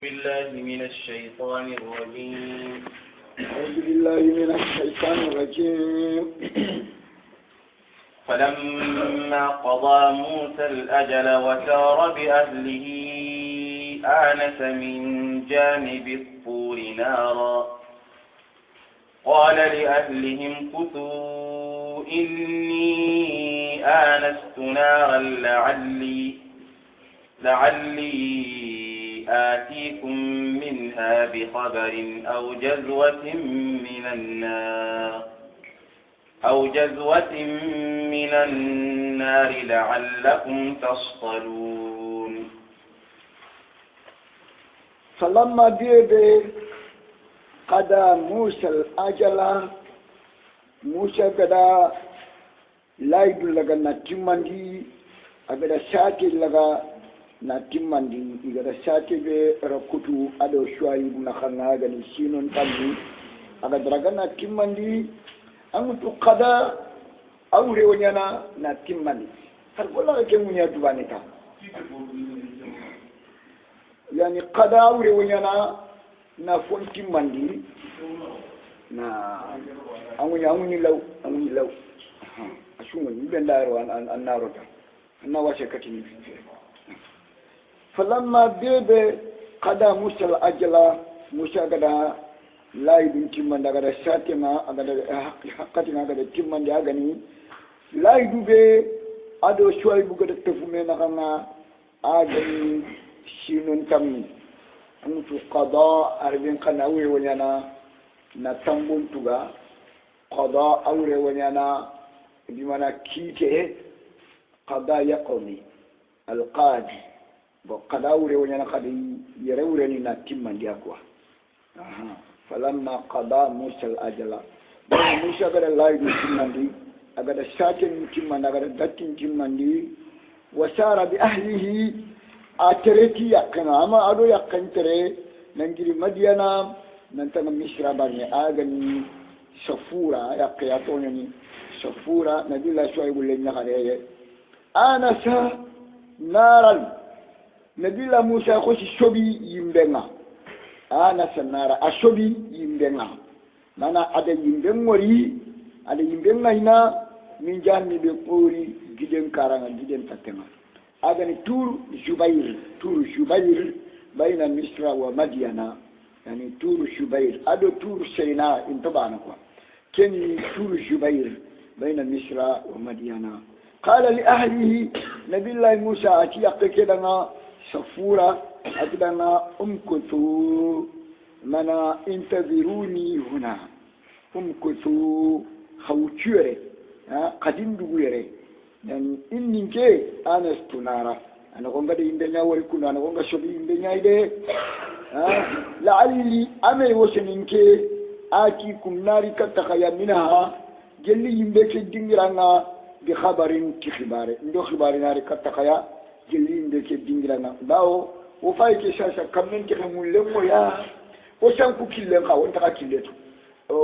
بالله من الشيطان الرجيم. أعوذ بالله من الشيطان الرجيم. فلما قضى موسى الأجل وسار بأهله آنس من جانب الطور نارا قال لأهلهم كثوا إني آنست نارا لعلي آتيكم منها بخبر أو جزوة من النار لعلكم تصطلون. فلما بيبي قضى موسى الأجل موسى قدا لا يدل لك نتمنى أبدا ساتي لك نتمنى إذا ساتي بركوتو أدو شوي بنخنا غني سينون تامي أبدا رجعنا نتمنى أمتو قضى أولي ونيانا نتمنى هربولا كم ونيا دوانيتا يعني قضى أولي ونيانا نفون تمنى na amuni law ashungu bendaro an narota na washe katini falamma bebe qada musa al ajla musa gada laibin timanda gada shatima agada hakatina gada timanda agani laidu be ado shoy bu gada tefume na kana agani shinun tammi amutu qada arbin kana we wonyana na tambun tuga qada awre wanyana bimana kite qada yaqmi alqadi bo qada awre wanyana qadi yarewre ni na timmandi akwa falamma qada musa alajala musa gara laidu timmandi agada shatin timmandi agada datin timmandi wasara bi ahlihi atereti yakana ama ado yakantere nangiri madiana nantanga misra barne agani safura ya qiyatoni safura nabila shuaib le nyakare anasa naran nabila musa khoshi shobi yimbenga anasa nara ashobi yimbenga mana ada yimbengori ada yimbenga ina min janni be pori giden karanga giden tatema agani tur jubair bayna misra wa madiana يعني تور شبير أدو تور سيناء انتبعنا كن تور شبير بين مصر ومدينة قال لأهله نبي الله موسى أتيق كدنا صفورة أتدنا أمكثوا منا انتظروني هنا أمكثوا خوتشوري قديم دوغيري يعني إني كي أنست نارا أنا قنقد إندنا وركونا أنا قنقد شبي إندنا إيدي لعلي أمي وسنينك آتيكم ناري كتخيا منها جلي يمبك الدنجرانا بخبر كخبار ندو خبار ناري كتخيا جلي يمبك الدنجرانا باو وفايك شاشا كمن كخمول لمو يا وشانكو كيلنقا وانتقا كيلتو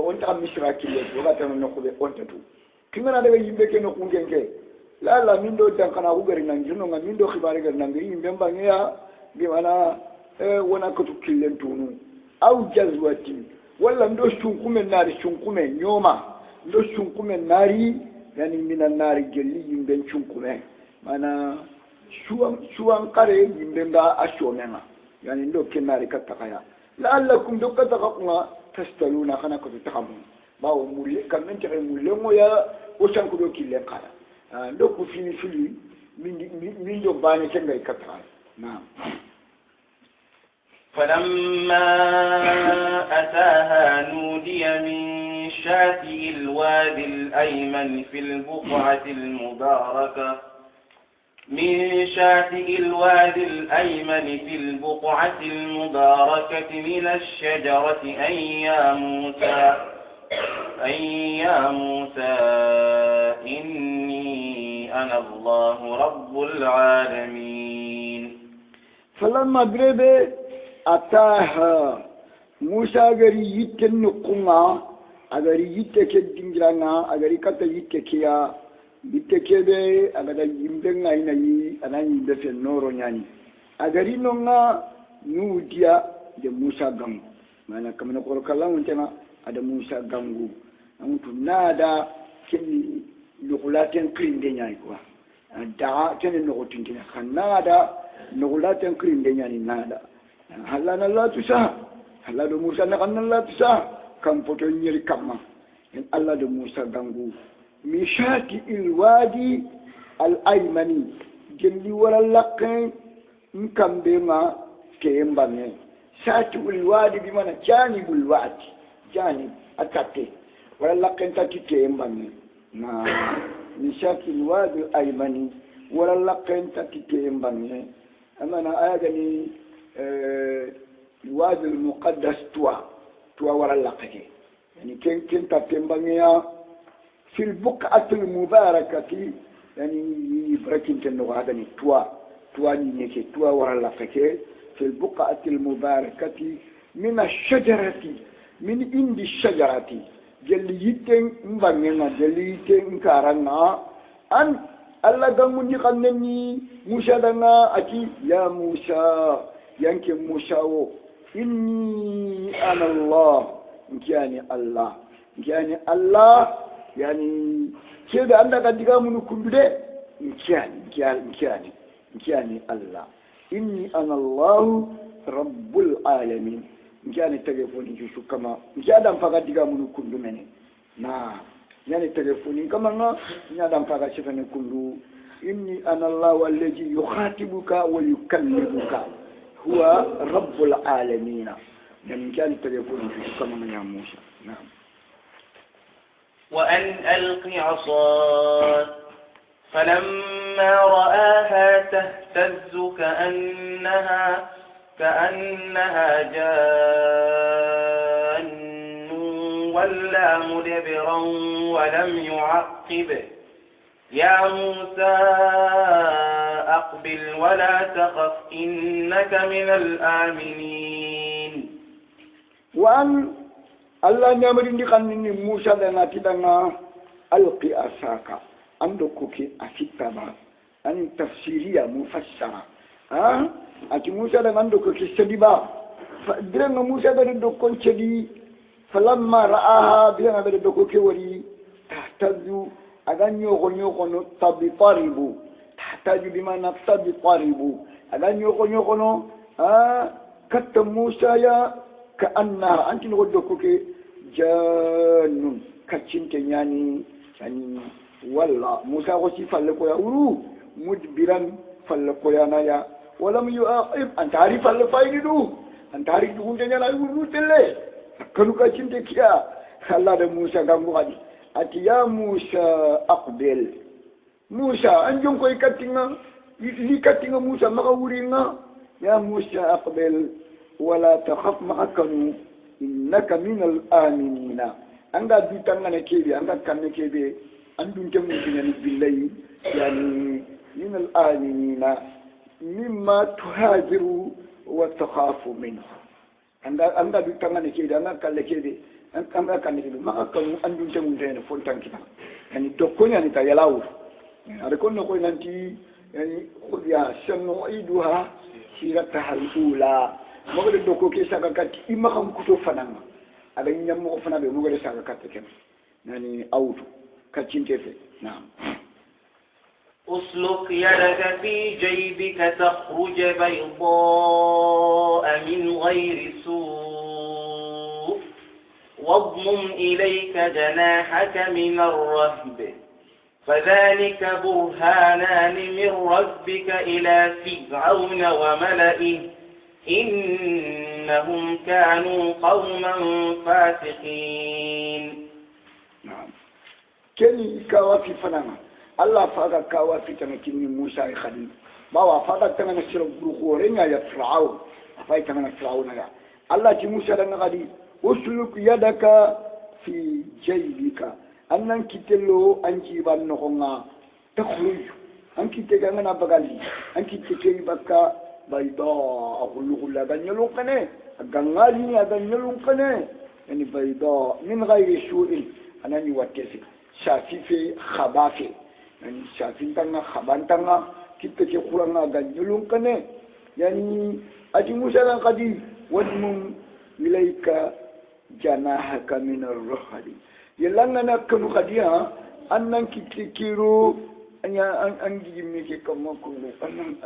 وانتقا مشرا كيلتو وغاتنا نقوبة وانتتو كمنا دغا يمبك نقوم لا من دو تنقنا وغري نانجرنو من دو خباري غير نانجري يمبن بانيا بمعنى wana katu killen tunu au jazwati wala ndo shunkume nari shunkume nyoma ndo shunkume nari yani mina nari gelli yimben shunkume mana shuwan kare yimben da ashomena yani ndo kenari katakaya la'allakum dokataqwa tastaluna khana ko takamun bawo mulle kamen tere mulle moya o sanku do killen kala ndo ko fini fili min do bani kenga kataya na فلما أتاها نودي من شاطئ الوادي الأيمن في البقعة المباركة من الشجرة أن يا موسى إني أنا الله رب العالمين. فلما بريبه أتاها موسى أغري يتن نقوما أغري يتك الدنجرانا أغري كتا يتكيا يتكيبه أغري يمبن أنا يمبن في النور يعني أغري نونا nudiya de Musa gangu mana kamana ko kallan tana ada Musa gangu amutu nada ken lugulaten krinde nyai quoi da ken no tindina khanada lugulaten krinde nyani nada halana la tusa halado Musa na kanna la tusa kam poto nyeri kamma en Allah de Musa gangu mishati ilwadi al-aymani gelli wala laqin nkambe ma kembane shati ilwadi bimana janibul wadi janib atate wala laqin tati kembane na mishati ilwadi al-aymani wala laqin tati kembane amana ayagani الوادي المقدس توا ولا لقيه يعني كنت تنبغي في البقعة المباركة يعني بركين تنو هذا توا نيكي توا ولا لقيه في البقعة المباركة من الشجرة من عند الشجرة جليتين مبغينا جليتين كارنا أن الله دمني قنني موسى دنا أتي يا موسى يانك موسى إني أنا الله يعني الله يعني الله يعني كده عندك أديك من كل ده يعني الله إني أنا الله رب العالمين يعني تلفوني شو كما يعني فقط أديك من كل مني نعم يعني تلفوني كما يعني فقط شفني كل إني أنا الله الذي يخاطبك ويكلمك هو رب العالمين يعني كان التليفون في كما من يا موسى نعم وأن ألق عصاك فلما رآها تهتز كأنها جان ولا مدبرا ولم يعقب يا موسى أقبل ولا تخف إنك من الآمنين وأن الله نعمرني قنني موسى لنا تدنا ألقي أساك عندك أكتبا أن تفسيرية مفسرة أتي موسى لنا عندك كسدبا فدرنا موسى لنا كون شدي فلما رآها بينا بدك كوري تهتز أغاني يغني تبطربو تحتاج بمعنى تبطربو أغاني يغني كت موسى يا كأنها أنت نقولك جان كتشنت يعني والله موسى غسي فلكو يا ورو مدبرا فلكو يا نايا ولم يعاقب أنت عارف الفايدو أنت عارف تقول تنيا لا ورو تلي كانوا كتشنت كيا الله ده موسى كانوا غادي أتي يا موسى أقبل موسى أنجم كوي كاتينا لي كاتينا موسى مغورينا يا موسى أقبل ولا تخف معكنو إنك من الآمنين أنت بيتنا نكيبي أنت كان نكيبي أنتم تمنين بالله يعني من الآمنين مما تهاجر وتخاف منه أنت بيتنا نكيبي أنت كان نكيبي أنت كان نكيبي ما كانوا أنتم تمنين فونتان كنا يعني تكون يعني تيلاو يعني كنا نقول أنتي يعني خذها سنعيدها سيرتها الأولى مغرب دوكو كي ساكاكات إما خم كتو فنانا أبا ينمو فنا بي مغرب ساكاكات كم يعني أوتو كاتشين تفي نعم أسلك يدك في جيبك تخرج بيضاء من غير سوء واضمم إليك جناحك من الرهب فذلك برهانان من ربك إلى فرعون وملئه إنهم كانوا قوما فاسقين نعم كني كوافي فنانا الله فاقا كوافي تمكيني موسى خليل باوا فاقا تمنا سيرو بروخورين يا فرعون فاي تمنا فرعون يا الله تي موسى لنا غادي اسلك يدك في جيبك أنن كتلو أنجي بانوغا تخرج أنك تجانا بغالي أنك تجي بكا بيضاء أقول أغنيلون قناه أغنالي أغنيلون قناه يعني بيضاء من غير سوء أنا نواتيسي شافي خبافي يعني شافي تانا خبان تانا كتة قرانا أغنيلون قناه يعني أتي موسى قدي ودمم إليك جناحك من الرحل يلنا نكنو قديها أنك تكيرو أنجي ميكي كم كله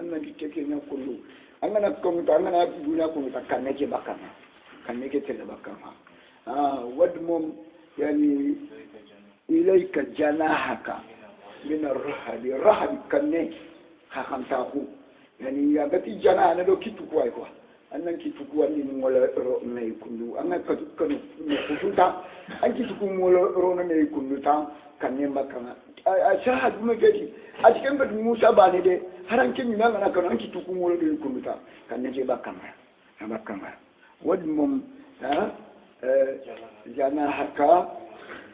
أنك تكيرو كله أنا كم أنا بقولنا كم كأنك بكرة كأنك تلا بكرة ودمم يعني إليك جناحك من الرحل الرحل كأنك خام تاخو يعني يا بتي جناح أنا لو كتو كواي كوا أنا كتو كوا نين ولا رو نيكونو أنا كتو نفوتا أنا كتو كوا ولا رو نيكونو تا كأنك بكرة أشاهد مجدي أشكن بد موسى باني ده هران كن ينام أنا كنا أنك تكون ولا يكون تا كنا جبا كما ودمم جناحك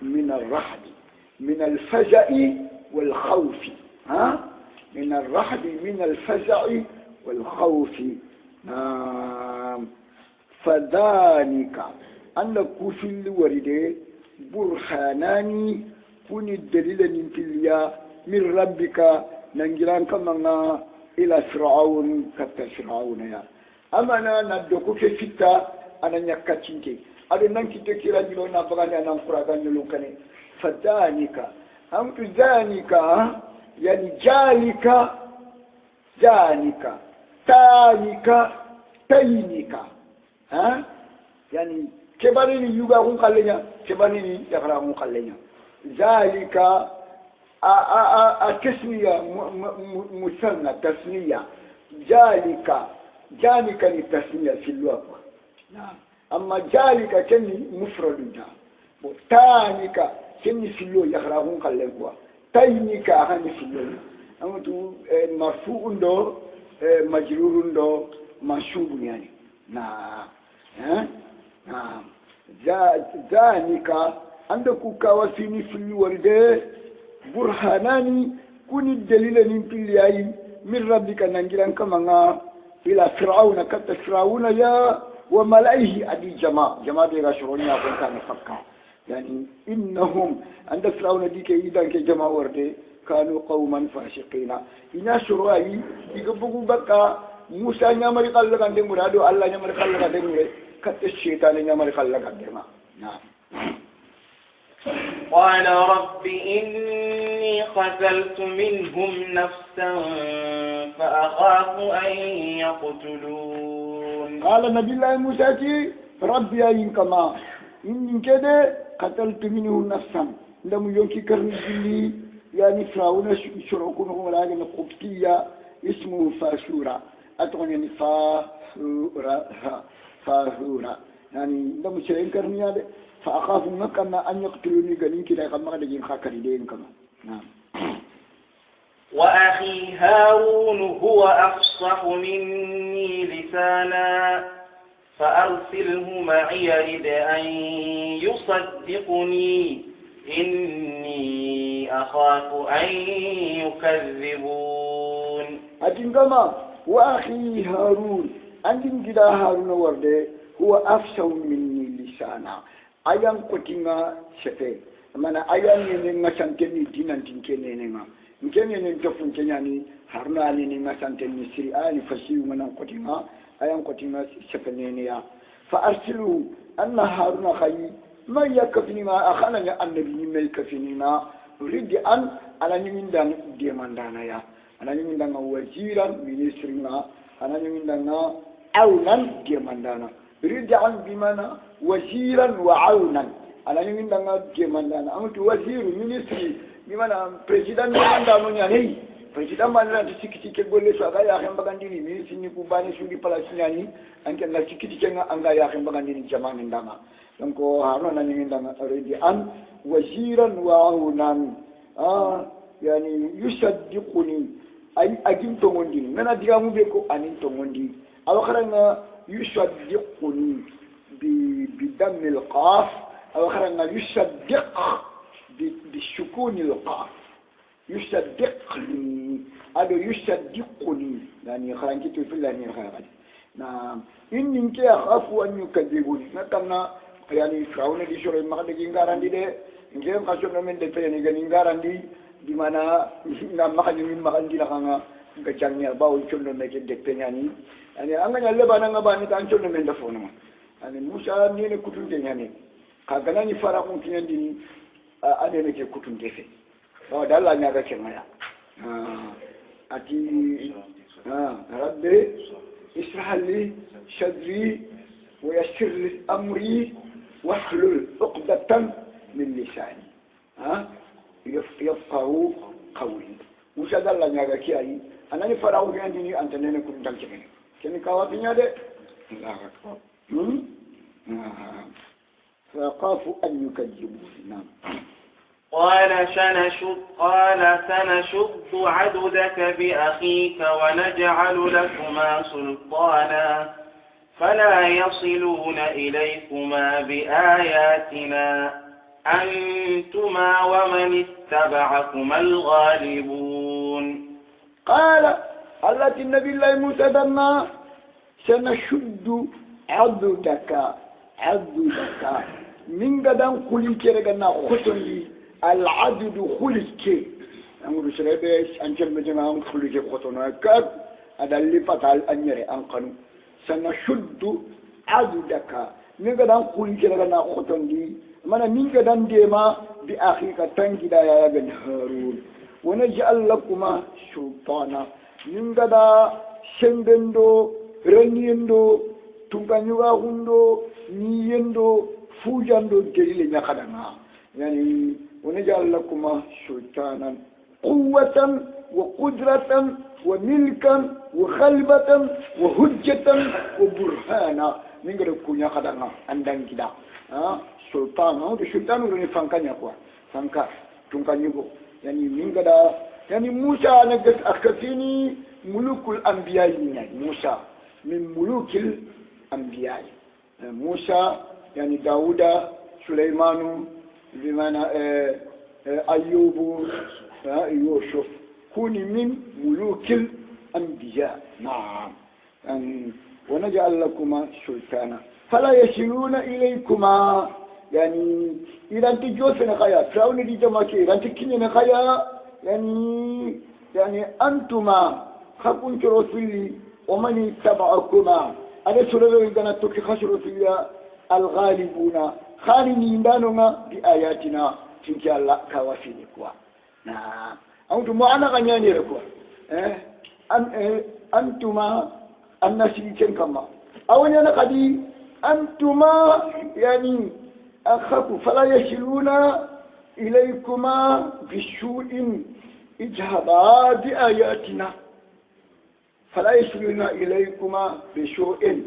من الرحب من الفزع والخوف من الرحب من الفزع والخوف فذلك أن كفل ورد برهاناني كوني الدليل ننتليا من ربك ننجلان كما إلى فرعون كتا فرعون يا أما أنا ندوكو في فتا أنا نكاتشنتي أنا ننكي تكيرا جلو نبغاني أنا نقرأ نلوكني فذلك أمت ذلك يعني جالك تانك تينك يعني كبارني يوغا هم خلينا كبارني يقرأ هم خلينا ذلك التسمية مثنى تسمية جالك للتسمية في اللغة نعم أما جالك كني مفرد تانك كني في اللغة يقرأهم خلينا تينك هني في اللغة أما تو مرفوع دو مجرور دو منصوب يعني نعم نعم ذلك عندك كواسيني في الورد برهاناني كوني الدليل من من ربك ننجلان كما إلى فرعون كت فرعون يا وملئه أدي جماعة دي غشروني أكون كان فكا يعني إنهم عند فرعون دي كيدا كجماعة ورد كانوا قوما فاسقين إنا شرعي يقبقوا بكا موسى نعمري قلق عند مرادو الله نعمري قلق عند مرادو كت الشيطان نعمري قلق عند نعم قال رب إني قتلت منهم نفسا فأخاف أن يقتلون قال نبي الله موسى ربي أين كما إني كده قتلت منهم نفسا لم ينكي كرنجلي يعني فرعون شرعكم ولا جن قبطية اسمه فاشورا أتوني يعني فاشورا يعني لم يشرعين كرني هذا فأخاف مكنا أن يقتلوني قلين كده كما قد يجين خاكريدين كما نعم وأخي هارون هو أفصح مني لسانا فأرسله معي يرد أن يصدقني إني أخاف أن يكذبون أجن كما وأخي هارون أجن كده هارون ورده هو أفصح مني لسانا ayam kotinga sepe mana ayam ni ngasanteni dinan tinkene nenga nkene ni tofunkenya ni harna ni ngasanteni siri ali fasiu mana kotinga ayam kotinga sepe nene ya fa arsilu anna haruna khayi ma yakfini ma akhana ya annabi ni mel kafini na ridi an ala ni mindan demandana ya ala ni mindan waziran ministringa ala ni mindan aunan demandana ridi an bimana وزيرا وعونا أنا يمين دعنا جمان دعنا أمت وزير مينيستري بمعنى بريزيدان جمان دعنا يعني بريزيدان ما لنا تسكتي كقول سواء يا أخي بعندي مينيستري كوباني سوري فلسطيني أنك لا تسكتي كنا أنك يا أخي بعندي جمان دعنا لأنكو هارون أنا يمين دعنا أريد أن وزيرا وعونا يعني يصدقني أي أجن تموندي من أديامو بيكو أنين تموندي أو خرنا يصدقني بدم القاف أو خرنا يصدق بسكون القاف يصدقني هذا يصدقني يعني خرنا كتير في الله نيرخا نعم إني كي أخاف أن يكذبوني نكنا يعني فرعون دي شوري ما كده جينغاران دي ده إنكم كاشون من ده تاني جينغاران دي di mana nggak makan ini makan gila kanga gajangnya bawo chondo meke de penyani ani anganya lebana ngabani tan chondo men dafono ani Musa ni ne kutunde nyani kaga ni fara kun kinyandi ade ne ke kutunde fe bawo dalla nyaga kemaya ati rabbi ishrah li sadri wa yassir li amri wahlul 'uqdatan min lisani yafqahu qawli Musa dalla nyaga kiai anani fara kun kinyandi ni antene ne kutunde kemene keni kawatinya de Allahu akbar فخافوا أن يكذبوا نعم قال سنشد عضدك بأخيك ونجعل لكما سلطانا فلا يصلون إليكما بآياتنا أنتما ومن اتبعكما الغالبون قال التي النبي الله موسى دنا سنشد عضدك من قدام خليك رجعنا خطني العدد خليك أمر سربيش أنجم بجماعة خليك خطنا كاب هذا اللي فتال أنيري أنقنو سنشد عددك من قدام خليك رجعنا خطني من قدام ديما بأخيك تنجدا يا ابن هارون ونجعل لكما سلطانا من قدام شندندو رنيندو tunganyuga hundo niyendo fujando gelile nyakadanga yani ونجعل لكما سلطانا قوة وقدرة وملكا وخلبة وهجة وبرهانا من غير كونيا خدانا عندنا كده سلطان هو السلطان ورني فانكا نيكوا فانكا تونكانيغو يعني من غير يعني موسى نجت أكفيني ملوك الأنبياء موسى من ملوك الأنبياء موسى يعني داوود سليمان بمعنى أيوب يوسف كوني من ملوك الأنبياء نعم يعني ونجعل لكما سلطانا فلا يصلون إليكما يعني إذا أنت جوسنا خيا فرعون دي جماعة إذا أنت كنينا خيا يعني أنتما خبون رسولي ومن اتبعكما هذا سورة إذا نتوكي خسر رسولي الغالبون خالنين دانونا بآياتنا تنك الله كوافيني كوا نعم أنتم معنا غنياني ركوا أنتما النسيكين كما أولا نقدي أنتما يعني أخافوا فلا يصلون إليكما بسوء اجهبا بآياتنا فلا يصلون إليكما بسوء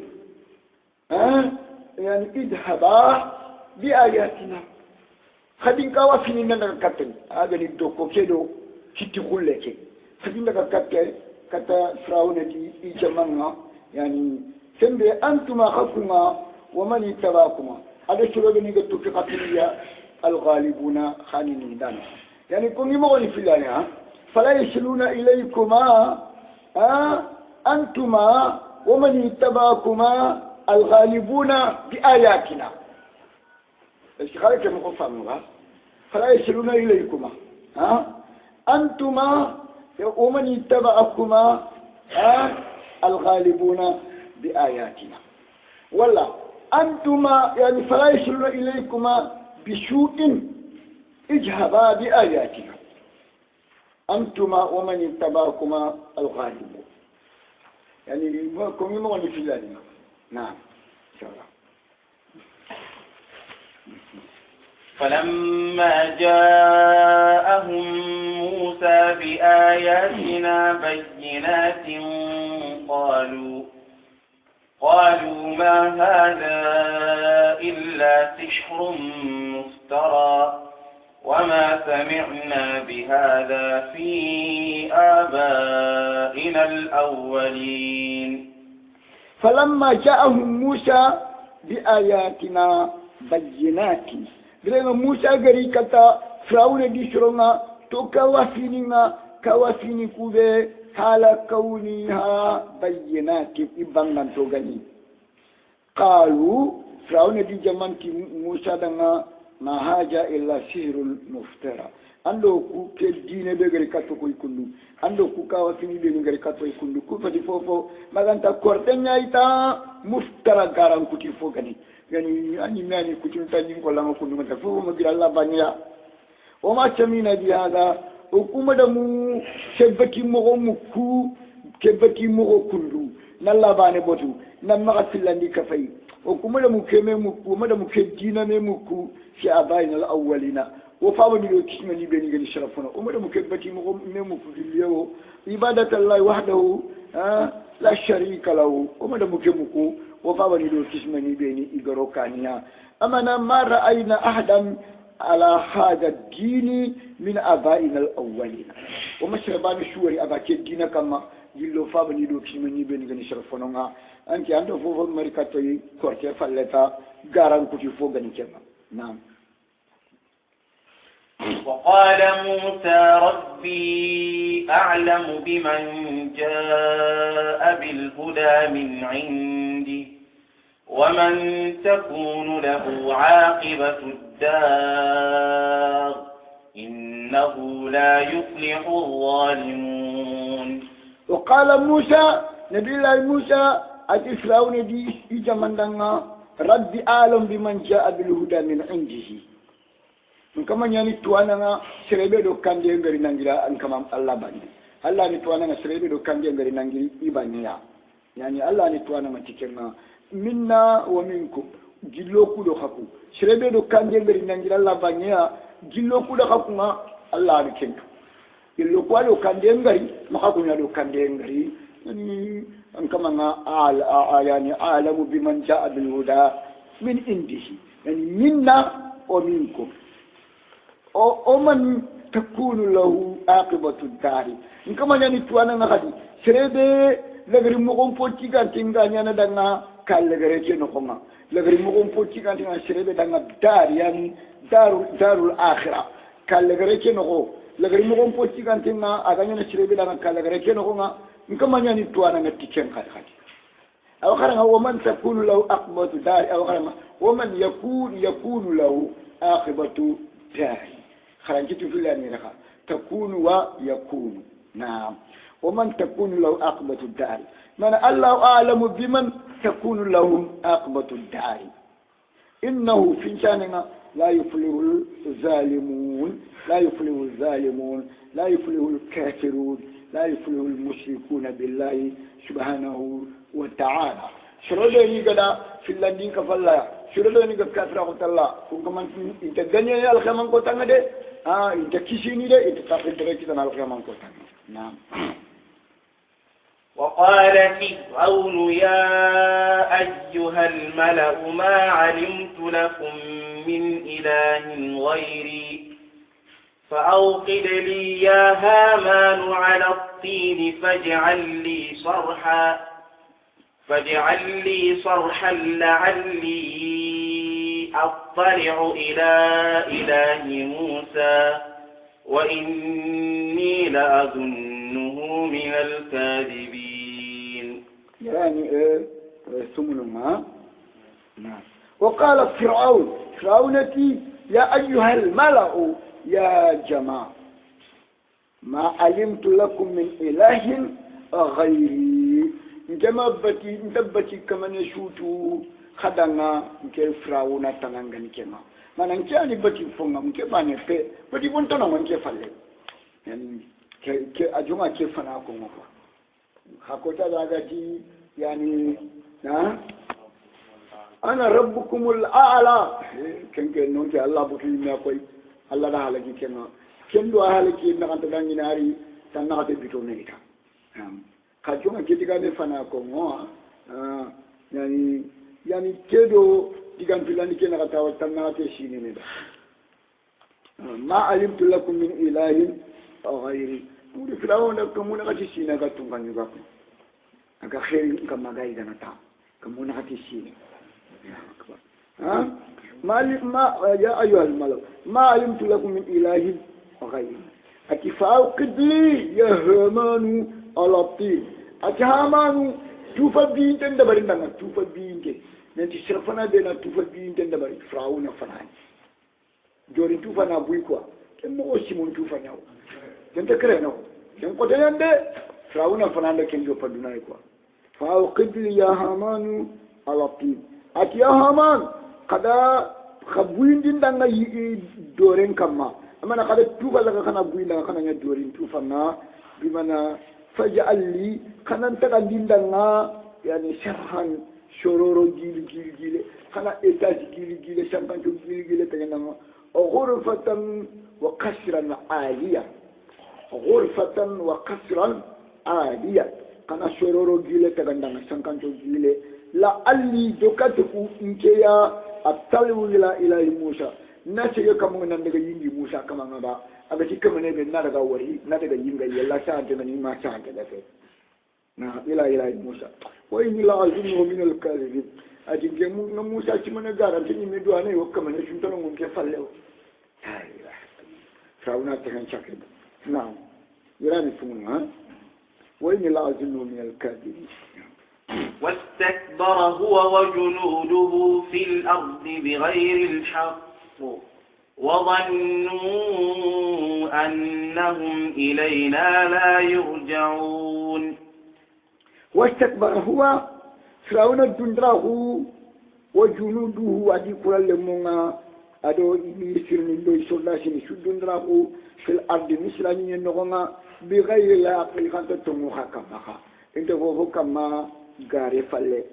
يعني اذهبا بآياتنا خدين كوا فيني نكتن هذا اللي دوكو كيدو تتقول لك خدين نكتن كتا فرعون دي إجمعنا يعني سنبي أنتما خصما ومن يتبعكما هذا الشباب اللي قلت في قتلية الغالبون خانين دان يعني كوني مغني في الله فلا يصلون إليكما أنتما ومن يتبعكما الغالبون بآياتنا الشيخ كما قفهموا فلا يصلون إليكما أنتما ومن يتبعكما الغالبون بآياتنا ولا أنتما يعني فلا يصلون إليكما بسوء اجهبا بآياتنا أنتما ومن يتبعكما الغالبون يعني كم يمغني في الله نعم إن شاء الله فلما جاءهم موسى بآياتنا بينات قالوا ما هذا إلا سحر مفترى وما سمعنا بهذا في آبائنا الأولين فلما جاءهم موسى بآياتنا بينات بلما موسى غريكتا فرعون دي شرونا تو كوافيني كوبي حال كونها بينات إبانغان توغني قالوا فرعون دي جمانتي موسى دنا ما هاجا إلا سحر مفترى ando ku ke dine be gari katto ko ikundu ando ku kawa fini be gari katto ikundu ku fati fofo maganta kortenya ita muftara garan kuti fo gani yani ani nani kuti tanni ko lama kundu mata fo mo gira Allah banya o ma chamina bi hada o kuma da mu shebati mo muku kebati mo kundu nalla bane botu nan ma filandi kafai o kuma da mu keme muku kuma da mu ke dina me muku fi abaina al awwalina وفاوني لو كسمني بيني جل شرفنا وما دام كبتي مم في اليوم عبادة الله وحده لا شريك له وما دام كمكو وفاوني لو كسمني بيني إجروكانيا أما ما رأينا أحدا على هذا الدين من آبائنا الأولين وما شربان شوري أبا كدينا كما جلو فاوني لو كسمني بيني جل شرفنا أنت عندك فوق مريكاتوي كورتيا فلتا غاران كتي فوق غنيكما نعم. وقال موسى ربي أعلم بمن جاء بالهدى من عندي ومن تكون له عاقبة الدار إنه لا يفلح الظالمون. وقال موسى نبي الله موسى أتي فرعون دي إجمالا دنا ربي أعلم بمن جاء بالهدى من عنده kama nyani tuana nga serebe do kande ngari nangira an kama Allah bani Allah ni tuana nga serebe do kande ngari nangiri ibanya yani Allah ni tuana nga tikenga minna wa minkum gillo ku do haku serebe do kande ngari nangira Allah banya gillo ku do haku nga Allah ni kentu gillo ku do kande ngari maka ku do kande ngari yani an kama nga yani alamu biman jaa bil huda min indihi yani minna wa minkum o man takunu lahu aqibatu dari nkama nyani tuana na hadi serebe lagari mo kon poti gantinga nyana danga kallagare ke no koma lagari mo kon poti gantinga serebe danga dar yani darul akhirah kallagare ke no ko lagari mo kon poti gantinga aganya na serebe danga kallagare ke no koma nkama nyani tuana na tiken hadi aw kharanga wa man takunu lahu aqibatu dari aw kharanga wa man yakunu lahu aqibatu dari خرجت في الأميرة تكون ويكون نعم ومن تكون له عاقبة الدار من الله أعلم بمن تكون له عاقبة الدار إنه في شأننا لا يفلح الظالمون لا يفلح الظالمون لا يفلح الكافرون لا يفلح المشركون بالله سبحانه وتعالى شرودني كذا في اللندن كفلا شرودني كافر الله وكمان إنت الدنيا يا الخمان كوتانا ده إنت كيسيني ده إنت تقول درجة أنا الخمان كوتانا نعم. وقال فرعون يا أيها الملأ ما علمت لكم من إله غيري فأوقد لي يا هامان على الطين فاجعل لي صرحا لعلي أطلع إلى إله موسى وإني لأظنه من الكاذبين. يعني ثمنما نعم. وقال فرعونتي يا أيها الملأ يا جماعة ما علمت لكم من إله غيري ndabati kama ne shutu khadanga nke frauna tananga nikema mana nke ani bati fonga nke bane pe bati bontona nke falle yani ke ajuma ke fana ko ngoko hakota daga ji yani na ana rabbukumul a'la kenke non ke Allah buki na koy Allah da halaki kenno kendo halaki na kan tangi nari tanna te bitone ita kajuma kitika ne fana ko mo yani kedo digan filani ke na kata tanna te shine ne da ma alimtu lakum min ilahin ghayri muri filawo da ko mun ga shine ga tungan ga ko aga khairi kama ga ida na ta kamun ga shine ya akbar ما يا أيها الملأ ما علمت لكم من إله غيري أكفاوقد لي يا هامان على الطين أكهامان توفى بين تندبرين دعنا توفى بين كي ننتي شرفنا بينا توفى بين تندبرين فرعون فرعون جورين توفى نابوي كوا mo simon tu fanyaw jenta kreno ken ko tayande firawuna fanande ken jo paduna ko fa uqbil ya haman alati ati ya haman kada khabuindin danga yi doren kamma amana kada tuba laga kana buinda kana nya dorin tu fanna bimana faj'al li kanan taga dindanga yani sharhan shororo gili kana etage gili shampan gili tagana غرفة وقصرا عالية غرفة وقصرا عالية كان شرورو جيلة تغندنا سنكانتو جيلة لا ألي دوكاتكو إنكيا أبتلو إلى موسى ناسي كمون نندغ ينجي موسى كما نبا أبتي كمون نبي نارغا وري نارغا ينجي يلا سانتنا نيما سانتنا في إلى موسى وإني لا أظنه من الكاذبين أجيك موسى كمون غارنتي مدوانا وكمون شنتنا ممكن فلو فاونا تكن شكل نعم يراني فمنا وإني لا أظنه من الكاذبين واستكبر هو وجنوده في الأرض بغير الحق وظنوا أنهم إلينا لا يرجعون واستكبر هو فرعون الدندره وجنوده أدي كل لمنا أدو يسير من دو يسولاشين شدندره في الأرض مثلني النغمة بغير الحق كانت تموها كما انت هو كما غاري فله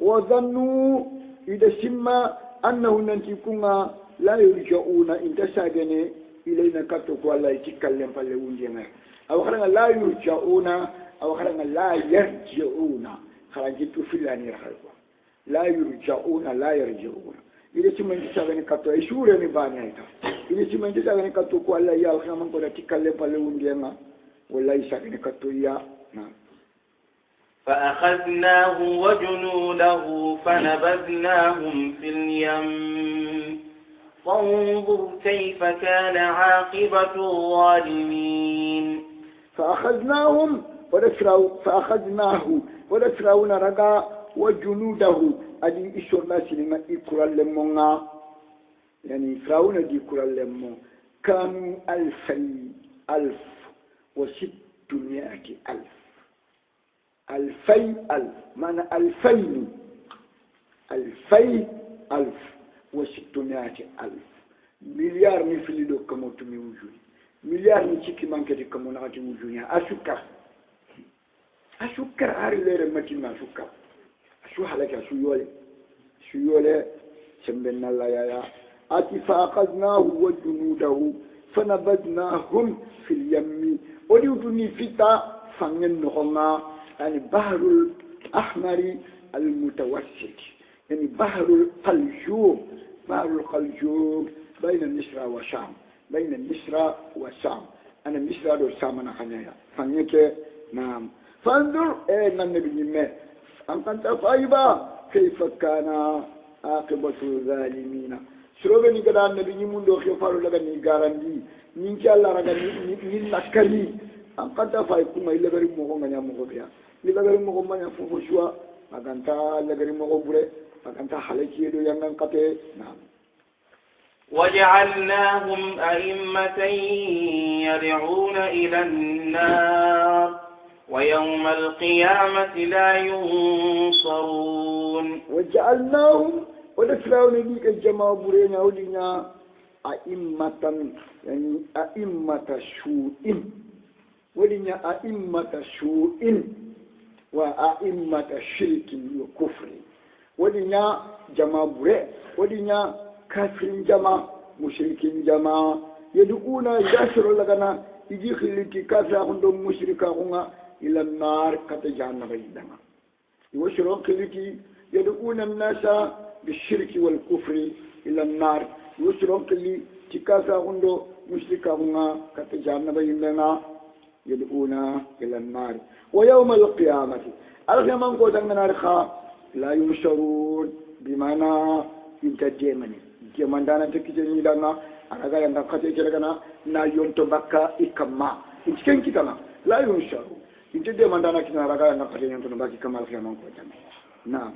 وظنوا إذا سمى أنه ننتكونا لا يرجعون انت ساقني إلينا كتوك ولا يتكلم فله ونجمع أو خلنا لا يرجعون أو خلنا لا يرجعون خلنا جيتو في اللاني رخلقوا لا يرجعون لا يرجعون إذا سمى انت ساقني كتوك يشوري نباني هيتا إذا سمى انت ساقني كتوك ولا يالخنا من قد يتكلم فله ونجمع ولا يساقني كتوك يا نعم فأخذناه وجنوده فنبذناهم في اليم فانظر كيف كان عاقبة الظالمين فأخذناه ودفراون رقا وجنوده أدي إشورنا سينما إكرا لمنا يعني فراون دي إكرا لمنا كانوا 1600,000 ألف معنى 2,600,000 مليار نفلدو كمو تمي وجوني مليار نشيكي مانكتي كمو نغتي وجوني أشكر عاري ليرة متنا أشو حلك أشو يولي سنبنا الله يا أتي فأخذناه وجنوده فنبذناهم في اليم وليودني فتا فننهما يعني بحر الأحمر المتوسط يعني بحر القلجوم بين مصر والشام أنا مصر والشام أنا خنايا فنيك نعم فانظر من النبي ما أن كنت طيبا كيف كان عاقبة الظالمين سروبني كذا النبي من دو خيفارو لغا نيغاراندي نينكي الله رغا نينكري أن كنت فايكم إلا غير مغو غنيا مغو بيا إلا غير مغو مانيا فوفو شوا أكانتا إلا غير مغو بوري أكانتا حالكي يدو يانغان كتي نعم وجعلناهم أئمة يدعون إلى النار ويوم القيامة لا ينصرون وجعلناهم ودفراون ليك الجماعة بورين أولينا أئمة يعني أئمة سوء ولنا أئمة سوء وأئمة شرك وكفر ولنا جماعة بورين ولنا كافر جماعة مشركين جماعة يدعون يجاشر لغنا يجي خليكي كافر عندهم مشركا إلى النار كتجعلنا بيننا يوشرون خليكي يدعون الناس بالشرك والكفر إلى النار يوشرون خليكي كافر عندهم مشركا كتجعلنا بيننا يدعون إلى النار ويوم القيامة القيامة قدنا نرخى لا ينشرون بمعنى انت جيمني جيمان دانا تكيجني دانا أنا قاعد نقطع كذا نا يونتو بكا إكما إنت كن كتنا لا ينشرون انت جيمان دانا كنا قاعد نقطع يونتو بكا إكما القيامة قدنا نعم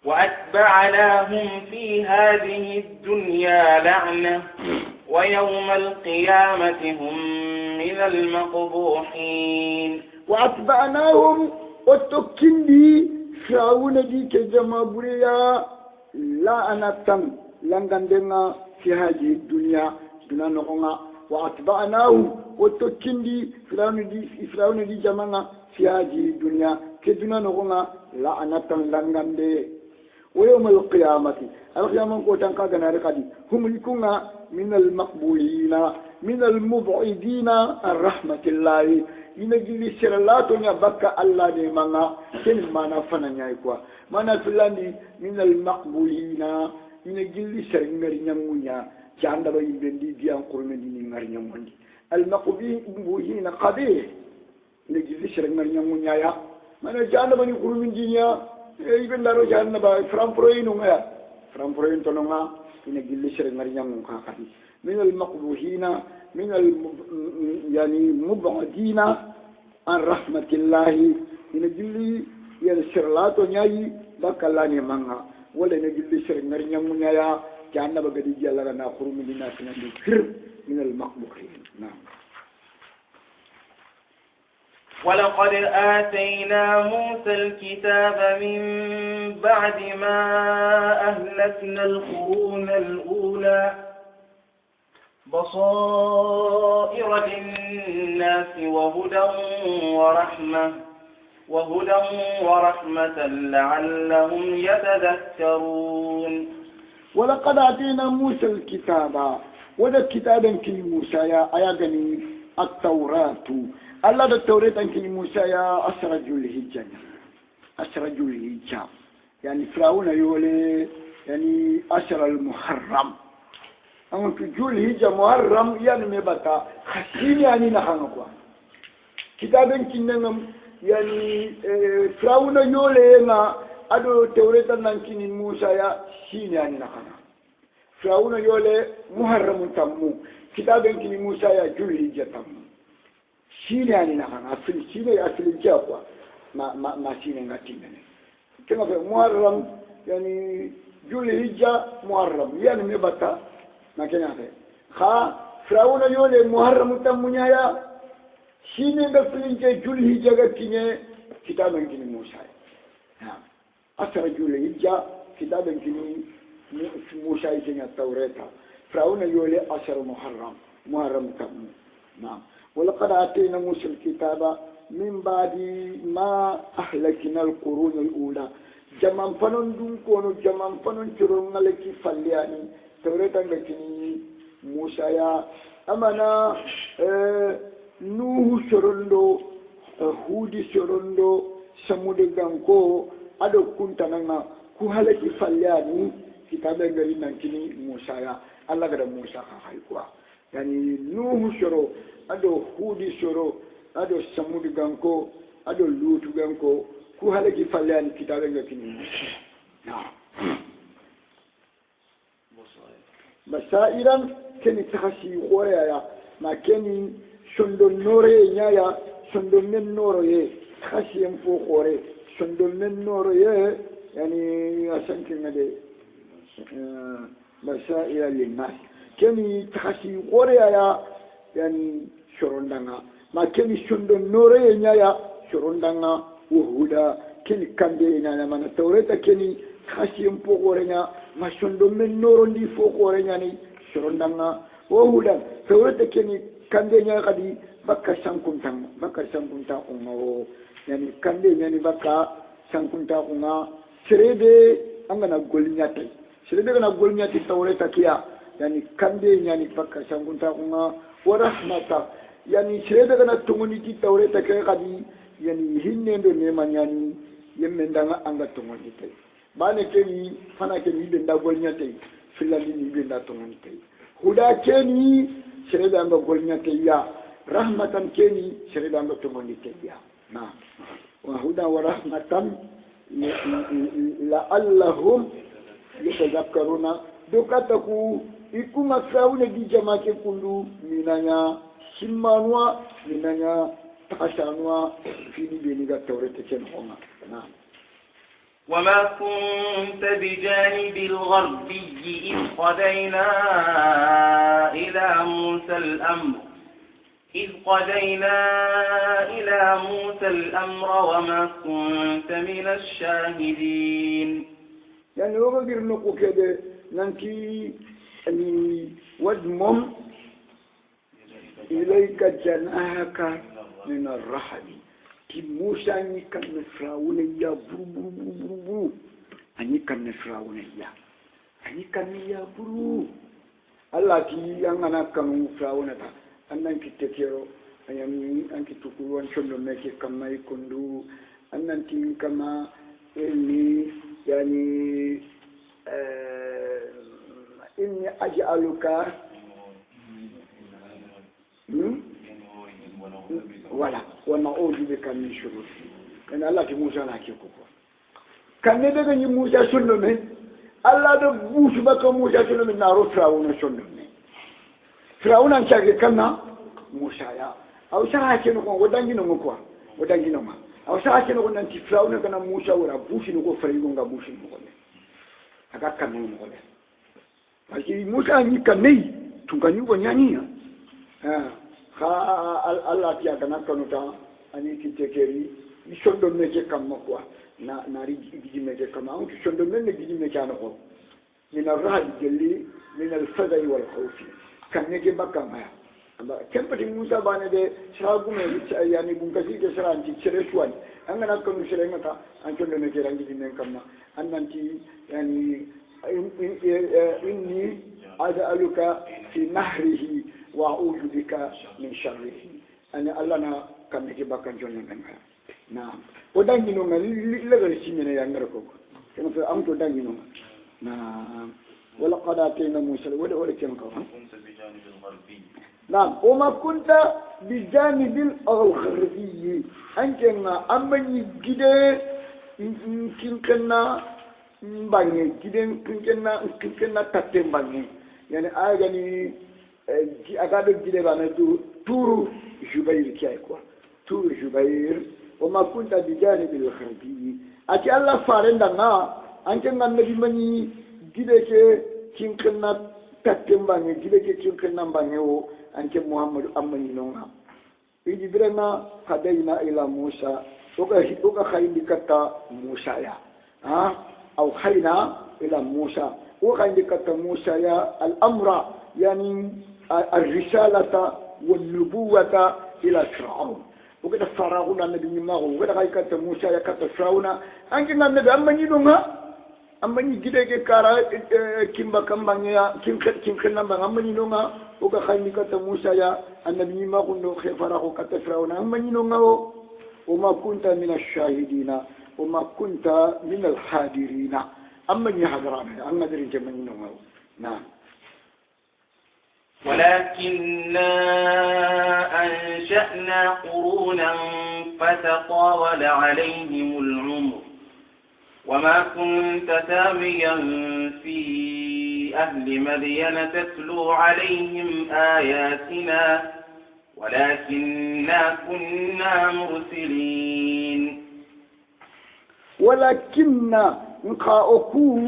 وأتبعناهم في هذه الدنيا لعنة ويوم القيامة هم من المقبوحين وأتبعناهم وتكندي فرعون دي كجمع بريا لا أنا تم لندنا في هذه الدنيا دنا وأتبعناهم وتكندي فرعون دي جمعنا في هذه الدنيا كدنا نقولنا لا أنا تم لندنا ويوم القيامة القيامة قوتان كاغنا ركادي هم يكون من المقبولين من المبعدين عن رحمة الله ينجي سرلاتو نيا بكا الله دي مانا كن مانا فنا نيايكوا مانا فلاندي من المقبولين ينجي سرنغري نيامونيا جاندا باي بندي بيان قرمدي نيغار نياموندي المقبولين قبيه ينجي سرنغري نيامونيا يا مانا جاندا باي قرمدي نيا even daro janna ba from proinu ya from proin to nga ina gilli sere ngari nyam ka khati min al maqbuhina min al yani mubadina an rahmatillah ina gilli ya sirlato nyaayi bakalani manga wala ina gilli sere ngari nyam nyaaya janna ba gadi jalla na khurumi dina sina di fir min al maqbuhin na ولقد آتينا موسى الكتاب من بعد ما أهلكنا القرون الأولى بصائر للناس وهدى ورحمة لعلهم يتذكرون ولقد آتينا موسى الكتاب وذا الكتاب كي موسى يا أيادني التوراة الله ده التوراة كي موسى يا أسرج الهجة يعني فرعون يولي يعني أسر المحرم أما في جول هجة محرم يعني مبتا خسين يعني نحنقوا كتابا كنا يعني فرعون يولي أدو التوراة كي موسى يا سين يعني نحنا فرعون يولي محرم تمو كتابا كي موسى يا جول هجة تمو سين يعني نحن أصل سين أصل الجواب ما سين نعتمني كما في محرم يعني جول هجة محرم يعني مبتا ما كنا في خا فرعون يولي محرم تمنيا يا سين بفلنج جول هجة كنا كتاب كنا موسى نعم أسر جول هجة كتاب كنا موسى كنا التوراة فرعون يولي أسر محرم تمو نعم ولقد آتينا موسى الكتاب من بعد ما أهلكنا القرون الأولى جمان فنون دون كونو جمان فنون ترون لكي فلياني توراة لكي موسى يا أمانا نوح سرندو هود سرندو سمود غانكو أدو كنتنا كوهالكي فلياني كتابة غري نانكيني موسى يا الله غير موسى خايكوا يعني نوح سرو ado hudi soro ado samudi ganko ado lutu ganko ku halaki falani kitabe ngakini na basairan keni takhasi khoya ya ma keni shondo nore nyaya shondo men noro ye takhasi mfo khore shondo men noro ye yani asanki ngade basaira linnas keni takhasi khoya ya yani shorondanga ma keni shondo nore nyaya shorondanga wuhuda keni kande nyanya mana tawreta keni khashim pogorenya ma shondo men noro ndi fogorenya ni shorondanga wuhuda tawreta keni kande nyaya kadi bakka sankunta ungo yani kande nyani bakka sankunta unga serebe angana golnyate serebe kana golnyate tawreta kiya yani kande nyani bakka sankunta unga ورحمة يعني شريدة كنا تموني كي توريتا كي قدي يعني هنندو نيمان يعني يمن دانا أنغا تموني كي باني كني فانا كني بندا غولنيا تي فلاني ني بندا تموني كي هدا كني شريدة أنغا غولنيا كي يا رحمة كني شريدة أنغا تموني كي يا نعم وهدا ورحمة لعلهم يتذكرون دوكاتكو ikunga saune di jamake kundu minanya simmanwa minanya takashanwa fini beniga tawrete ken honga na وما كنت بجانب الغربي إذ قضينا إلى موسى الأمر وما كنت من الشاهدين. يعني هو غير نقول كده ننتي أني ودمم إليك جناحك من الرحل كي موسى أني كان فرعون يا برو أني كان فرعون يا برو الله كي أنا كانوا فرعون تا أنا كتيرو أنا كتوكلون شلون مكي كما يكندو أنا كما إني يعني إني أجعلك ولا ونعوذ بك من شرور أن الله كموسى ناكيكو كان ندعي موسى سلمه الله ده بوش بك موسى سلمه نارو فرعون سلمه فرعون أنشأ كنا موسى يا أو ساعة نقول ودانجينو مكوا ودانجينو ما أو ساعة نقول أنت فرعون كنا موسى ولا بوش نقول فرعون كنا بوش نقول agak kanu mole pasti musa ni kanei tungani wanyania Allah dia kana kanuta ani kitekeri isondo meje kamma kwa na nari gidi meje kama on isondo menne gidi meje anako min arrahd jalli min alfadai wal khawf kan nege bakama aba kempati musa bane de shagume yani bunkasi ke saranti chereswan angana kanu serengata antondo meje rangi dinen kamma أنتي يعني إني أجعلك في نهره وأعوذ بك من شره أنا الله كم نجيبك جون منها نعم ودانينو ما لغير سيمنا يانغركو كما في أمتو دانينو نعم ولقد آتينا موسى ولا كم كمان نعم وما كنت بجانب الغربي أنتنا أمني جدا kinkena bangi kiden kinkena tatte bangi yani agani agado gide bana turu jubair kiay quoi turu jubair wama kunta bijani bil kharbi ati allah farenda na anke nabi mani gide ke kinkena tatte bangi gide ke kinkena bangi o anke muhammad amani nonga idi birena kadaina ila musa وكا خايندي كتا موسى يا او خينا الى موسى وخايندي كتا موسى يا الامر يعني الرساله والنبوه الى فرعون وكذا فرعون النبي ما هو وكذا كتا موسى يا كتا فرعون انك النبي امني دوما امني جدي كارا كيمبا كامبانيا كيم خنا امني دوما وكا خايندي كتا موسى يا النبي ما هو فرعون كتا فرعون امني دوما وما كنت من الشاهدين وما كنت من الحاضرين أما يحضران أما دري جمعين نعم ولكننا أنشأنا قرونا فتطاول عليهم العمر وما كنت ثاويا في أهل مدين تتلو عليهم آياتنا ولكننا كنا مرسلين ولكننا نقاؤكم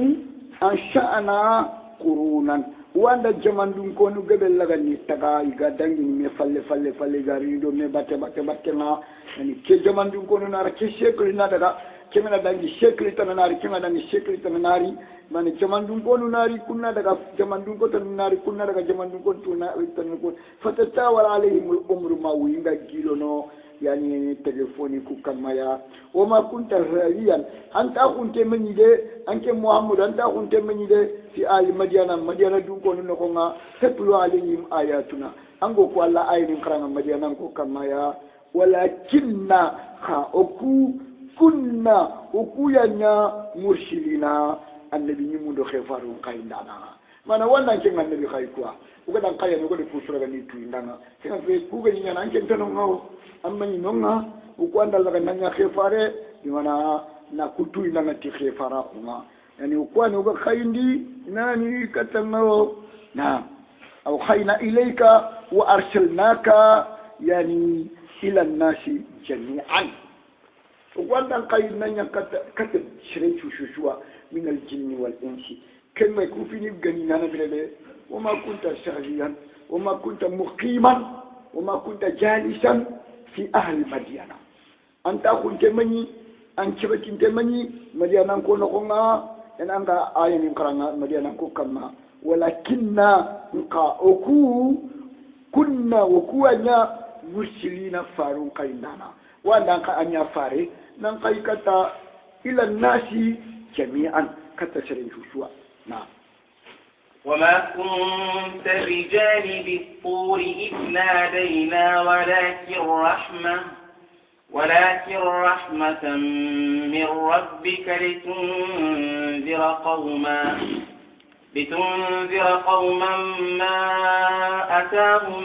أنشأنا قرونا وأن الجمان دون كونو قبل لغني تقاي قدنجي مي فل غاريدو مي باتنا يعني كي جمان دون كونو نارا كي شكل نادغا كمنا دانجي شكل تناناري كمنا دانجي شكل تناناري mane jamandun ko nunari kunna daga jamandun ko nunari kunna daga jamandun ko tunna ko fatatawala alaihim al-umru ma winga gilono yani telefoni ku kamaya wama kunta rawiyan anta kunte menide anke muhammad anta kunte menide fi ali madiana dun ko no ko nga tatlu alaihim ayatuna ango ko alla aynin karanga madiana ko kamaya walakinna kha oku kunna okuyanya murshilina annabi ni mundo khefaru kaindana mana wannan kin annabi kai kuwa uga dan kaya ne gode kusura ga ni tuindanga kina fe kuga ni nyana anke tono ngaw amma ni nonga ukwanda daga nanya khefare ni wana na kutu indanga ti khefara kuma yani ukwane uga khaindi nani katango na au khayna ilayka wa arsalnaka yani ila an-nasi jami'an وقالنا قيد نيا كتب شريت شوشوا من الجن والإنس كلمة كوفيني بجنينا بلده وما كنت شاهيا وما كنت مقيما وما كنت جالسا في أهل مدينة أنت كنت مني أنت كنت مني مدينة كنا كنا أن أنت آية من قرنا مدينة كما ولكننا نقا كنا وكونا مرسلين فارون قينانا وأنا أنيا فاري ننقي كتا إلى الناس جميعا كتا شرين شوشوا نعم. وما كنت بجانب الطور إذ نادينا ولكن رحمة من ربك لتنذر قوما ما أتاهم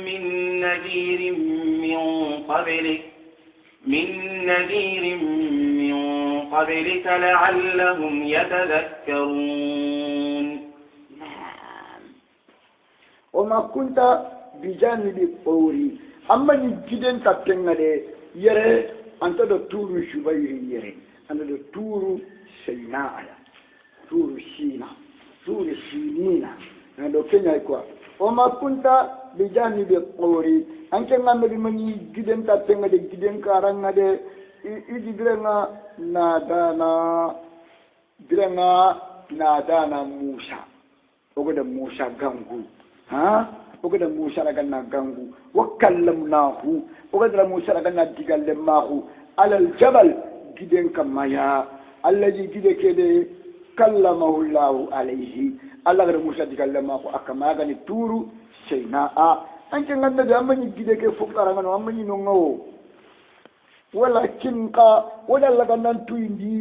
من نذير من قبلك لعلهم يتذكرون. وما كنت بجانب الطور أما نجدن تتنغى يرى أنت دكتور شبير يرى أنت دكتور سيناء تور سينا تور سينينا ندوكنا يكوا وما كنت بجانب الطور أنت نعمل مني جدن تتنغى جدن كارنغى إذا نادانا موسى وقد موسى غنغو وقد موسى لغنا غنغو وكلمناه وقد موسى لغنا ديغلماه على الجبل جدن كمايا الذي جد كده كلمه الله عليه الله غير موسى ديغلماه أكما غني تورو سيناء أنت نعمل أمني جد كده فقرانو أمني نونغو ولكن ولا لغنا تويندي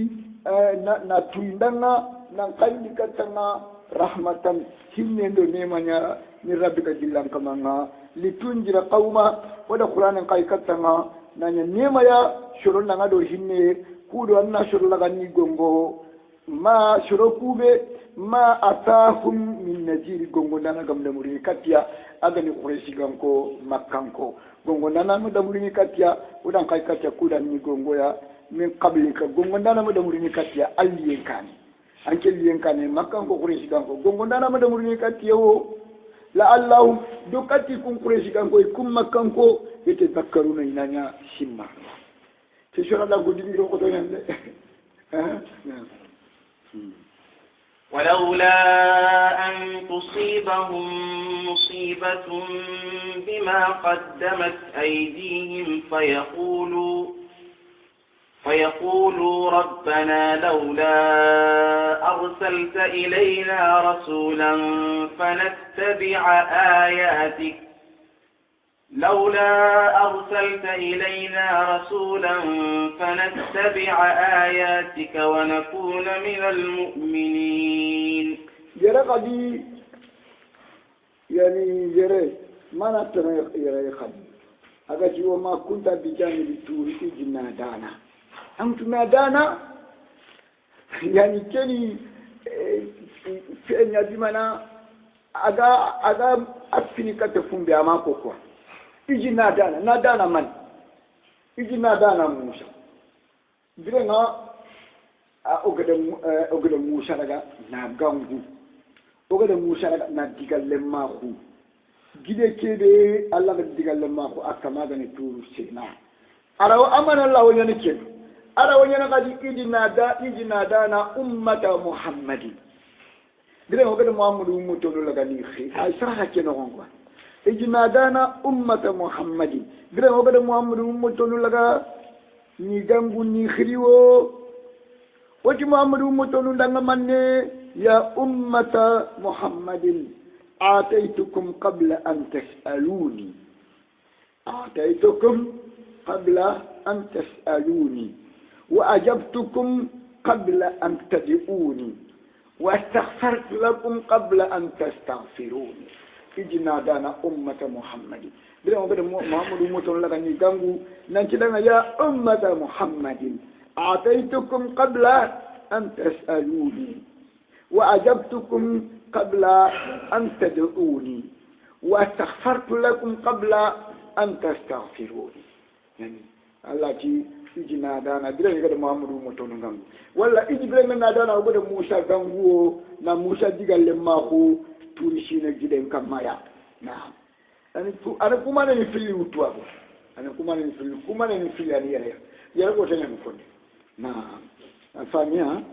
na tuindanga na kaini katanga rahmatan hinendo nemanya ni rabbika jillan kamanga litunjira qauma wada qur'an kai katanga nanya nemaya shurun nga do hinne kudo anna shurun laga ni gongo ma shurokube ma atahum min najir gongo nana gamda muri katia agani quraishi ganko makkanko gongo nana mu da muri katia udan kai katia kudan ni gongo ya min qablika gongo ndana mo damurini katiya alliyen kane anke liyen kane makkan ko quraishi kanko gongo ndana mo damurini katiya wo la allah do kati kun quraishi kanko kum makkan ko yete zakkaruna inanya simma te shora la godini ko to nyande ولولا أن تصيبهم مصيبة بما قدمت أيديهم فيقولوا ربنا لولا أرسلت إلينا رسولا فنتبع آياتك ونكون من المؤمنين. جرى قدي يعني جرى ما نتنا يرى قدي أجل وما كنت بجانب الطور إذ نادانا أنت نادانا يعني كني في نادمنا أجا أفني كتفهم بأماكو كوا إذ نادانا من إذ نادانا موسى بلنا أقدر موسى لغا نابغانغو أقدر موسى لغا ناديغال لماخو gide kebe Allah ga digal lamma ko akama ga ne turu sina araw amana Allah wonyane ke araw wonyane ga idina da na ummata muhammadi dire ko ga muhammadu ummuto lo ga ni khi ay sara ke no ngwa idina da na ummata muhammadi dire ko ga muhammadu ummuto lo ga ni gangu ni khiriwo wati muhammadu ummuto lo ndanga manne ya ummata muhammadin آتيتكم قبل أن تسألوني وأجبتكم قبل أن تدعوني واستغفرت لكم قبل أن تستغفروني إجنا دانا أمة محمد بلا محمد أمة لغني كانوا ننشدنا يا أمة محمد آتيتكم قبل أن تسألوني وأجبتكم قبل أن تدعوني واستغفرت لكم قبل أن تستغفروني يعني الله جي ijina dana bire ga Muhammadu motono ngam walla iji bire na dana go de Musa ganguo na Musa digalle mako turi shine giden kamaya na ana kuma ne fili utwa ana kuma ne fili ani yare ko tanya ko na afanya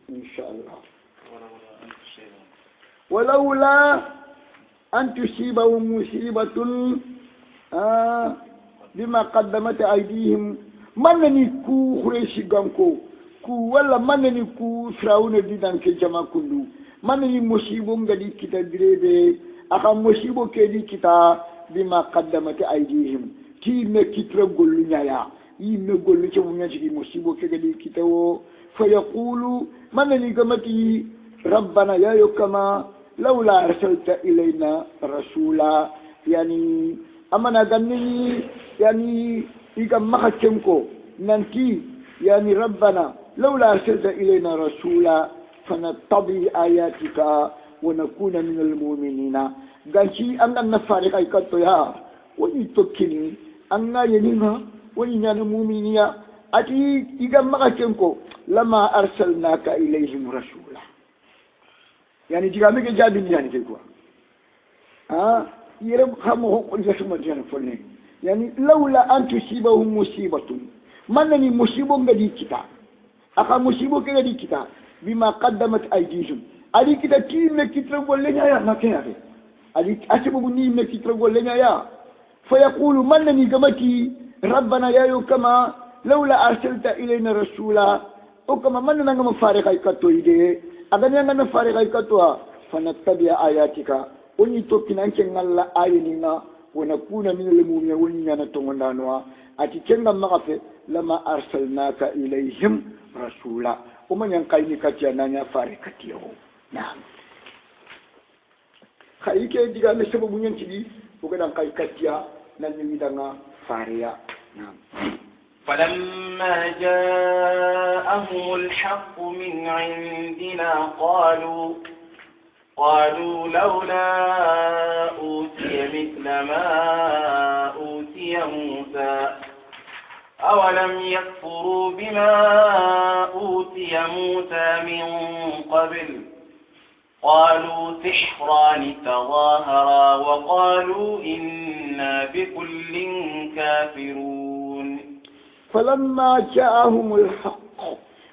inshallah ولولا أن تصيبهم مصيبة بما قدمت أيديهم من نكو خريشي غانكو كو ولا من نكو فرعون ديدان كجما كندو من نمصيبو غدي كتا دريبه أخا مصيبو كدي كتا بما قدمت أيديهم كي مكتر غولو نيايا يمي غولو تي مونياجي مصيبو كدي كتاو فيقول من نغمتي ربنا يا يكما لولا أرسلت إلينا رسولا يعني أمنا غني يعني إذا ما خدتمكو ننتي يعني ربنا لولا أرسلت إلينا رسولا فنتبع آياتك ونكون من المؤمنين قالشي أن نفارق أيكاتو يا ونتوكني أن ينينا ونينا المؤمنين أتي إذا ما خدتمكو لما أرسلناك إليهم رسولا يعني جامعك جابين يعني كيكوا يرب خمه كل شيء مجانا فلني يعني لولا أن تصيبهم مصيبة منني مصيبة غدي كتا أخا مصيبة غدي كتا بما قدمت أيديهم أدي كتا كي مكتر ولا يا ما كان هذا أدي أسبب ني مكتر ولا يا فيقول منني كمتي ربنا يا كما لولا أرسلت إلينا رسولا أو كما مننا كما فارق أيكاتو يدي أغني أنا فارق أيكاتوا فنتبع آياتك ونيتوكنا كنغلا آينينا ونكون من المؤمنين ونيانا تونغانوا أتي كنغا مغفى لما أرسلناك إليهم رسولا ومن ينقيني كتيانا فارق كتيو نعم خايك ديغا مسبب نينتي وغدا قاي كتيا نانيميدانا فاريا نعم فلما جاءهم الحق من عندنا قالوا لولا أوتي مثل ما أوتي موسى أولم يكفروا بما أوتي موسى من قبل قالوا سحران تظاهرا وقالوا إنا بكل كافرون فلما جاءهم الحق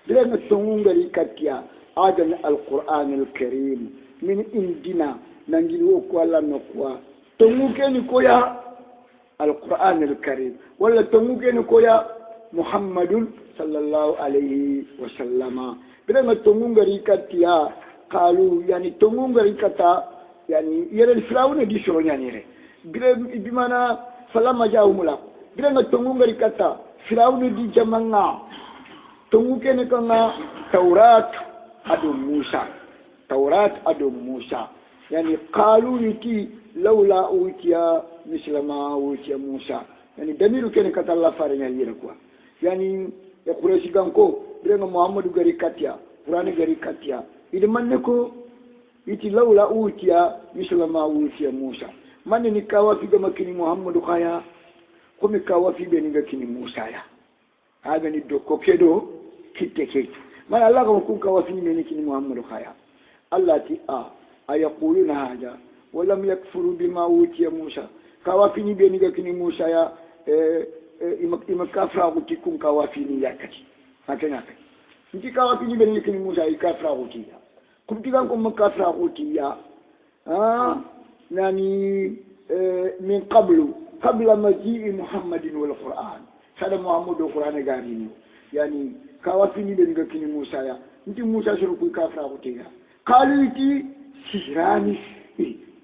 لأن السمون بريكاتيا عادل القرآن الكريم من عندنا ننجلوك ولا نقوى تموكين كويا القرآن الكريم ولا تموكين كويا محمد صلى الله عليه وسلم لأن السمون بريكاتيا قالوا يعني السمون بريكاتا يعني يرى الفراون دي شرون يعني بمعنى فلما جاءهم الحق لأن السمون بريكاتا فرعون دي جمعنا تموكن كنا توراة أدو موسى يعني قالوا يتي لولا أوتي مثل ما أوتي موسى يعني دميرو كان كتلا فارنيا يركوا يعني يقول سيغانكو برنا محمد غري كاتيا قران غري كاتيا إذا منكو يتي لولا أوتي مثل ما أوتي موسى من نكاوا في جمكني محمد خايا kumi kawafi beninga kini Musa ya aga ni doko kedo kiteke mana Allah ko kun kawafi ni kini Muhammadu khaya Allah ti ayaquluna haja walam yakfuru bima utiya Musa kawafi ni beninga kini Musa ya imakafra ko tikun kawafi ni yakati hakena nti kawafi ni beninga kini Musa ikafra ko tiya kumtikan ko makafra ko tiya nani min qablu قبل مجيء محمد والقرآن هذا محمد والقرآن قارين يعني كوافيني بينك كني موسى يا انت موسى شركوا كافر أقولها قالوا تي سيراني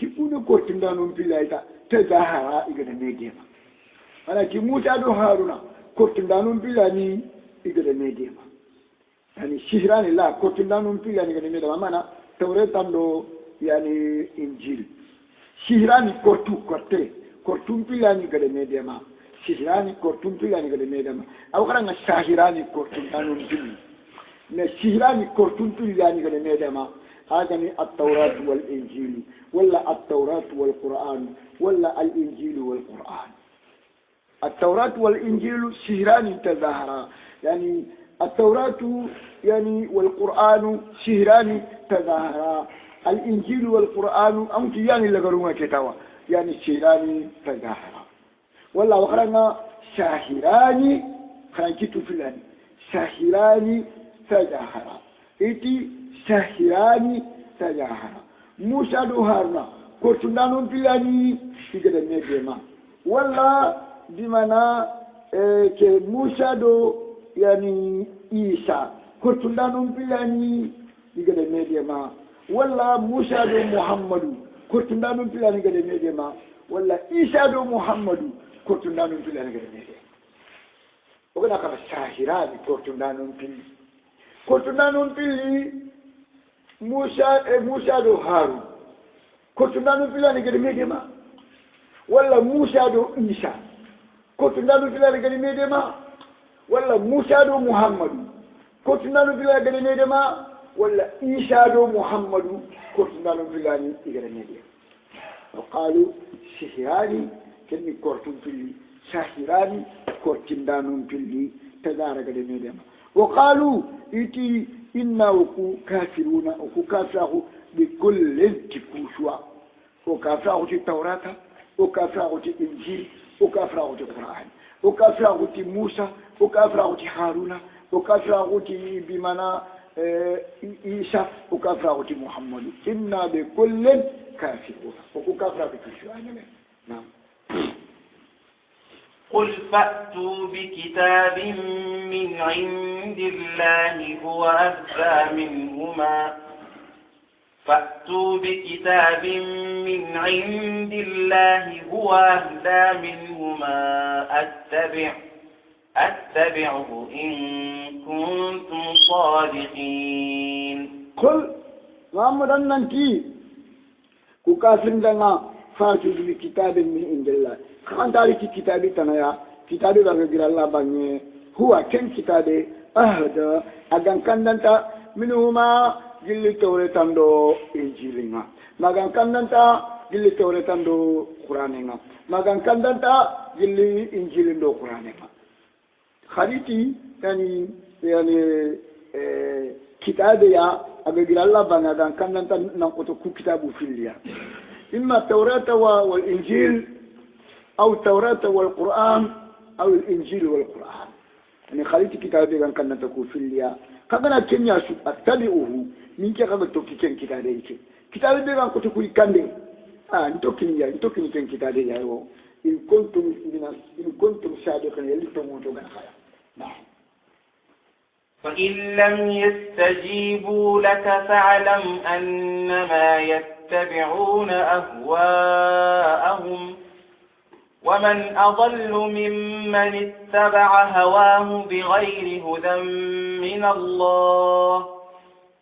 تكون كورتندانون بلايتا تظاهرا إذا ميديما أنا تي موسى دو هارونا كورتندانون بلاني إذا ميديما يعني سيراني لا كورتندانون بلاني إذا ميديما مانا توراة عندو يعني إنجيل سيراني كورتو كورتي kortum pilani gade medema sihirani kortum pilani gade medema aw karanga sahirani kortum tanun pilni ne sihirani kortum pilani gade medema هذا التوراة والإنجيل ولا التوراة والقرآن ولا الإنجيل والقرآن التوراة والإنجيل شهران تظاهرا يعني التوراة يعني والقرآن شهران تظاهرا الإنجيل والقرآن أنت يعني لقرونا كتاوا يعني شهران تظاهرا والله وخرنا شاهران خرنكتو فلان شاهران تظاهرا إتي شاهران تظاهرا موسى دو هارنا كورتندانون فلاني يقدر نجمع والله بمعنى كي موسى دو يعني إيسا كورتندانون فلاني يقدر نجمع والله موسى دو محمد كورتندانون فلاني يقدر نجمع والله إيسا دو محمد كورتندانون فلاني يقدر نجمع وكذا كذا شاهران كورتندانون فلي موسى دو هارون كورتندانون فلاني يقدر نجمع ولا موسى دو إيسا كورتندانون فلاني يقدر نجمع ولا موسى دو محمد كورتندانون فلاني يقدر نجمع ولا إيسا دو محمد كورتندانون فلاني يقدر نجمع وقالوا سحراني كني كورتون فيلي ساحراني كورتندانون فيلي تدارك لنجمع وقالوا إتي إنا وكو كافرون وكو كافره بكل تكوشوا وكافره التوراة وكافره الإنجيل وكافره القرآن وكافره موسى وكافره هارون وكافره بمعنى عيسى وكافره محمد إنا بكل كافرون وكافره بكوشوا نعم قل فأتوا بكتاب من عند الله هو أهدى منهما فأتوا بكتاب من عند الله هو أهدى منهما أتبعه إن كنتم صادقين قل محمد أننتي كافر لنا فأتوا بكتاب من عند الله كان تاريخ كتابي تنايا كتابي بغير الله بني هو كم كتابي أهدى أجن كندنتا منهما جل تورتاندو إنجيلنا ماغان كندنتا جل تورتاندو قرآننا ماغان كندنتا جل إنجيلندو قرآننا خريطي يعني كتابي يا أبغير الله بني أجن كندنتا نقطة كتابو في الليا إما التوراة والإنجيل أو التوراة والقرآن أو الإنجيل والقرآن يعني خليت كتابي كان تكون في الليا كأنا كنيا شو أتبعه من كي كذا توكي كن كتابي كتابي كان كتكوي كندي نتوكي كن كتابي يا هو إن كنتم صادقين يلي تموتوا من خير نعم فإن لم يستجيبوا لك فاعلم أنما يتبعون أهواءهم ومن أضل ممن اتبع هواه بغير هدى من الله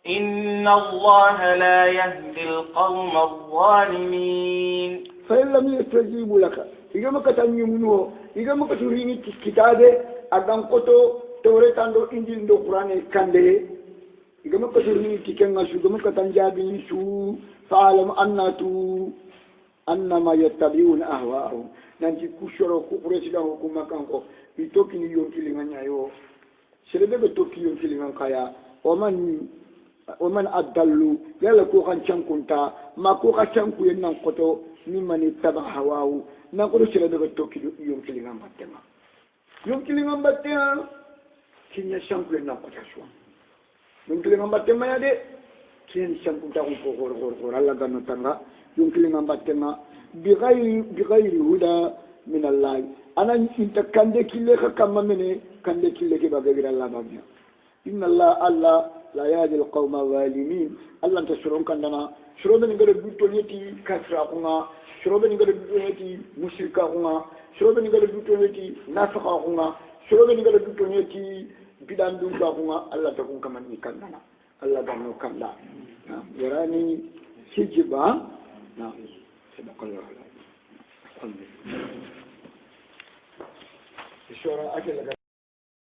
إن الله لا يهدي القوم الظالمين فإن لم يستجيبوا لك إذا ما كتن يمنوه إذا ما كتوريني كتابه أدم كتو توريتان دو إنجيل دو قرآن كنده إذا ما كتوريني كتنغا شو إذا ما كتن جابين شو فعلم أنما يتبعون أهواءهم nanti kushoro ku president ko makanko itoki ni yonkili nganyayo selebe be toki yonkili ngankaya oman adallu yala ko kan chankunta ma ko ka chanku yen nan koto mimani taba hawawu nan ko selebe be toki yonkili ngambatema yonkili ngambatema kinya chanku yen nan koto shwa yonkili ngambatema ya de kinya chankunta ko ko alla ganno tanga yonkili ngambatema بغير هدى من الله أنا إنت كندك اللي خكمة مني كندك اللي كبا بغير الله بابنا إن الله لا يهدي القوم الظالمين الله أنت شرون كندنا شرون نقدر بيتونيتي كسرقنا شرون نقدر بيتونيتي مشركنا شرون نقدر بيتونيتي نافقنا شرون نقدر بيتونيتي بدان دوغنا الله تكون كمان كندنا الله بانو كندا يراني سجبا نعم صدق الله العظيم. الحمد لله.